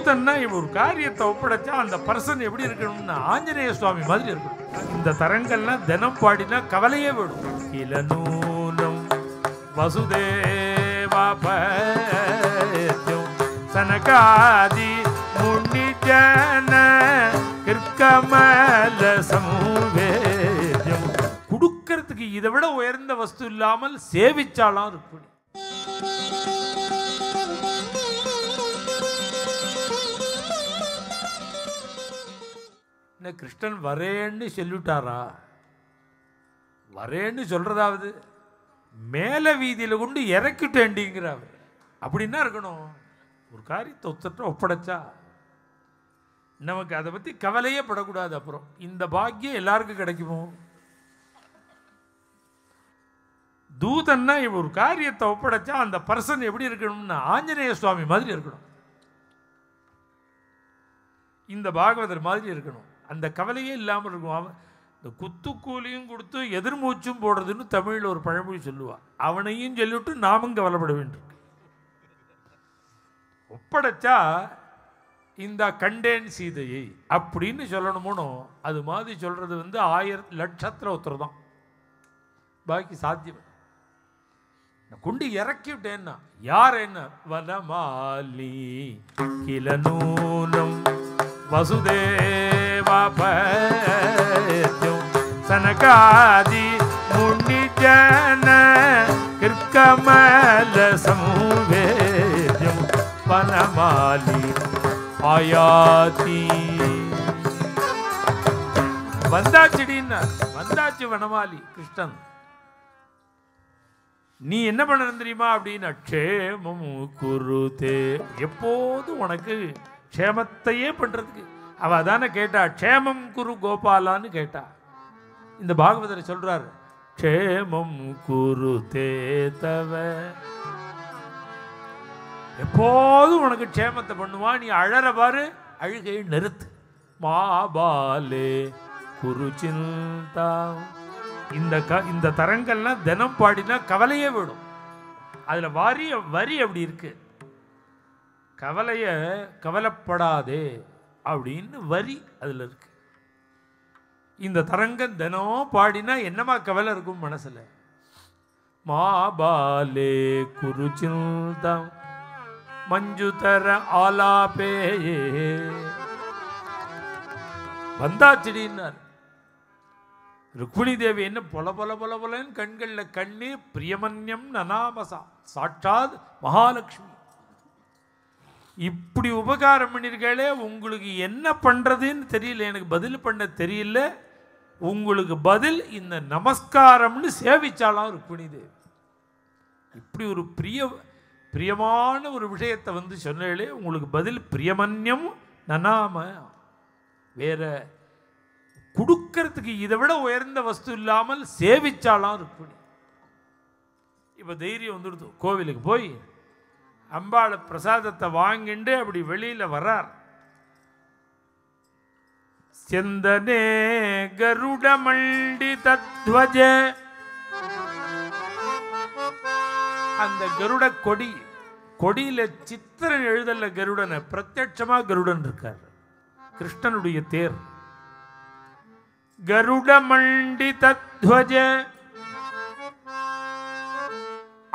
தூதன்னா ஒரு காரியத்தை ஒப்படைச்சா அந்த பர்சன் எப்படி இருக்கணும்னா ஆஞ்சநேய சுவாமி மாதிரி இருக்கணும். இந்த தரங்கள்லாம் தினம் பாடினா கவலையே விடும். இளநூனம் வசுதேவாபத்யம் சனகாதி முனிஜன கிர்கமல சம்வேத்யம். கொடுக்கறதுக்கு இதை விட உயர்ந்த வஸ்து இல்லாமல் சேவிச்சாலாம் ருக்மிணி. கிருஷ்ணன் வரேன்னு சொல்லிட்டாரா? வரேன்னு சொல்றதாவது மேல வீதியில கொண்டு இறக்கிட்டேண்டிங்கிறார். அப்படின்னா இருக்கணும். ஒரு காரியத்தை ஒப்படைச்சா நமக்கு அதை பத்தி கவலையே படக்கூடாது. அப்புறம் இந்த பாக்கியம் எல்லாருக்கும் கிடைக்குமோ? தூதன்னா ஒரு காரியத்தை ஒப்படைச்சா அந்த பர்சன் எப்படி இருக்கணும்னா ஆஞ்சநேய சுவாமி மாதிரி இருக்கணும். இந்த பாகவதர் மாதிரி இருக்கணும். அந்த கவலையே இல்லாமல் இருக்கும். இந்த குத்துக்கூலியும் கொடுத்து எதிர்மூச்சும் போடுறதுன்னு தமிழில் ஒரு பழமொழி சொல்லுவாள். அவனையும் சொல்லிவிட்டு நாமும் கவலைப்பட வேண்டும். ஒப்படைச்சா இந்த கண்டேன் சீதையை அப்படின்னு சொல்லணுமோனோ அது மாதிரி சொல்றது 1000 லட்சத்தில் ஒருத்தர் தான். பாக்கி சாத்தியம். கொண்டு இறக்கி விட்டேன்னா யார் என்ன வனமாலி கிளநூனம் வசுதேவாபத்யம் சனகாதி முனிஜன கிர்கமல சம்வேத்யம் வனமாலி ஆயாதி. வந்தாச்சுடின்னா வந்தாச்சு வனமாலி கிருஷ்ணன். நீ என்ன பண்ண தெரியுமா அப்படின்னா க்ஷேமம் குருதே. எப்போதும் உனக்கு க்ஷேமத்தையே பண்றதுக்கு அவ தானே கேட்டா. க்ஷேமம் குரு கோபாலான்னு கேட்டா. இந்த பாகவதரை சொல்றாரு க்ஷேமம் குருதே தவ. எப்போதும் உனக்கு க்ஷேமத்தை பண்ணுவா. நீ அழற பாரு, அழுகையை நிறுத்து. மாபாலே குரு சிந்தா. இந்த தரங்கள்லாம் தினம் பாடினா கவலையே விடும். அதுல வரி அப்படி இருக்கு. கவலைப்படாதே அப்படின்னு வரி அதுல இருக்கு. இந்த தரங்கம் தினம் பாடினா என்னமா கவலை இருக்கும் மனசுல? மாபாலே குருச்சிந்தம் மஞ்சுதர ஆலாபே. வந்தாச்சிடின்னார். ருக்மிணி தேவி என்ன பொல பொல பொல பொலன்னு கண்களில் கண்ணீர். பிரியமன்யம் நனாமசா சாட்சாத் மகாலட்சுமி. இப்படி உபகாரம் பண்ணிருக்காளே, உங்களுக்கு என்ன பண்றதுன்னு தெரியல, எனக்கு பதில் பண்ண தெரியல. உங்களுக்கு பதில் இந்த நமஸ்காரம்னு சேவிச்சாலாம் ருக்மிணி தேவி. இப்படி ஒரு பிரியமான ஒரு விஷயத்தை சொன்னாலே உங்களுக்கு பதில் பிரியமன்யம் நனாம. வேற கொடுக்கறதுக்கு இதை விட உயர்ந்த வஸ்து இல்லாமல் சேவிச்சாலாம் ருக்மிணி. இப்ப தைரியம் வந்துடுது. கோவிலுக்கு போய் அம்பாளை பிரசாதத்தை வாங்கிண்டு அப்படி வெளியில வர்றார். செந்தனே கருடமண்டி தத்வஜ. அந்த கருட கொடியில சித்திரம் எழுதல கருடனை, பிரத்யட்சமா கருடன் இருக்கார். கிருஷ்ணனுடைய தேர். கருடமண்டி தத்வஜ.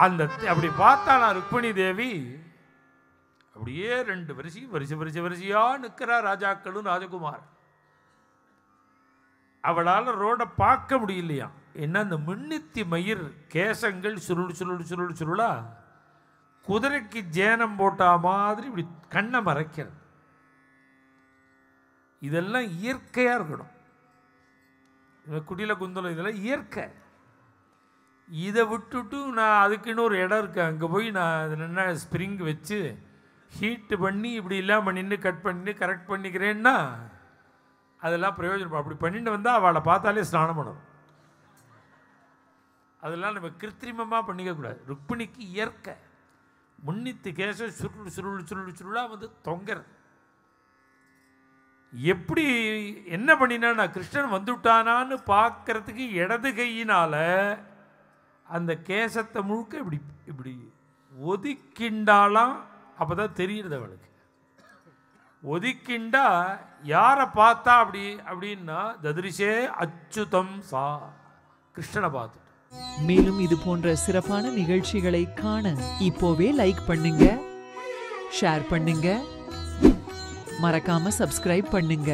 அந்த அப்படி பார்த்தானா ருக்மிணி தேவி. அப்படியே 2 வரிசையா நிற்கிறா ராஜாக்களும் ராஜகுமார். அவளால் ரோட பார்க்க முடியலையா. என்ன அந்த மின்னித்தி மயிர் கேசங்கள் சுருளா குதிரைக்கு ஜேனம் போட்டா மாதிரி இப்படி கண்ணை மறைக்கிறது. இதெல்லாம் இயற்கையா இருக்கணும். குடியில குந்தலம் இதெல்லாம் இயற்கை. இதை விட்டுட்டு நான் அதுக்குன்னு ஒரு இடம் இருக்கு, அங்கே போய் நான் என்ன ஸ்ப்ரிங் வச்சு ஹீட்டு பண்ணி இப்படி எல்லாம் பண்ணிட்டு கரெக்ட் பண்ணிக்கிறேன்னா அதெல்லாம் பிரயோஜனம். அப்படி பண்ணிட்டு வந்தால் அவளை பார்த்தாலே ஸ்நானம் பண்ணணும். அதெல்லாம் நம்ம கிருத்திரிமமாக பண்ணிக்கக்கூடாது. ருக்மிணிக்கு இயற்கை. முன்னித்து கேச சுருளாக தொங்கர். எப்படி என்ன பண்ணினா கிருஷ்ணன் வந்துட்டானான்னு பார்க்கறதுக்கு இடது கையினால அந்த கேசத்தை முழுக்க இப்படி இப்படி ஒதுக்கிண்டாலாம். அப்போதான் தெரியுது அவளுக்கு. ஒதுக்கிண்டா யாரை பார்த்தா அப்படின்னா ததிரிஷே அச்சுதம் சா, கிருஷ்ணனை பார்த்துட்டு. மேலும் இது போன்ற சிறப்பான நிகழ்ச்சிகளை காண இப்போவே லைக் பண்ணுங்க, ஷேர் பண்ணுங்க, மறக்காம சப்ஸ்கிரைப் பண்ணுங்க.